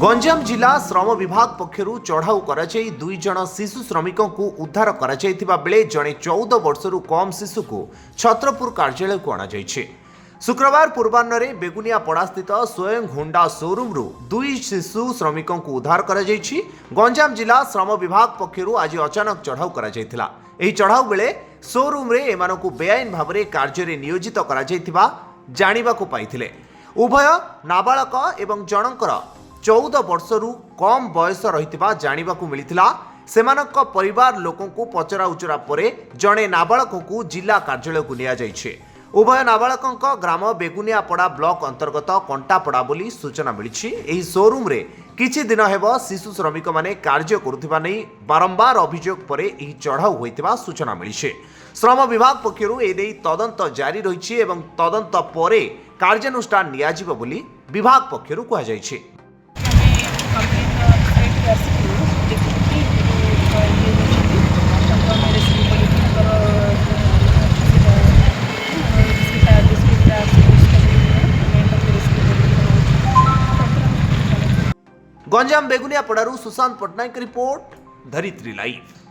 गंजाम जिला श्रम विभाग पक्षरु चढ़ाऊ कराई 2 जण शिशु श्रमिकों को उद्धार कराइथिबा बेले जणे 14 वर्षरु कम शिशु को छत्रपुर कार्यालय को अणा जाइछे। शुक्रवार पूर्वाह्न बेगुनिया पड़ा स्थित स्वयं होंडा शोरूम रु 2 शिशु श्रमिकों को उद्धार कराई। गंजाम जिला श्रम विभाग पक्षरु आज अचानक चढ़ाऊ कराइथिला। एही चढ़ाऊ बेले शोरूम रे एमानकु बेआईन भाबरे कार्य रे नियोजित कराइथिबा जानिबाकु पाइथिले। उभय नाबालक एवं जनकर 14 वर्षरु कम बयस रहितिबा जानिबाकु मिलिथिला। सेमानक परिवार लोकों को पचरा उचरा परे जणे नाबालक को जिला कार्यालय को निया जाइछे। उभय नाबालक ग्राम बेगुनियापड़ा ब्लॉक अंतर्गत कंटापड़ा बोली सूचना मिली। एही शोरूम रे किछि दिन हेब शिशु श्रमिक माने कार्य करुथिबा नै बारंबार अभियोग परे एही चढ़ाऊ होइतिबा सूचना मिली। श्रम विभाग पक्षरु एनै तदंत जारी रहिछि एवं तदंत परे कार्यानुष्ठान नियाजिबो बोली विभाग पक्षरु कहा जाइछि। गंजाम बेगुनियापड़ारू सुशांत पट्टनायक रिपोर्ट, धरित्री लाइव।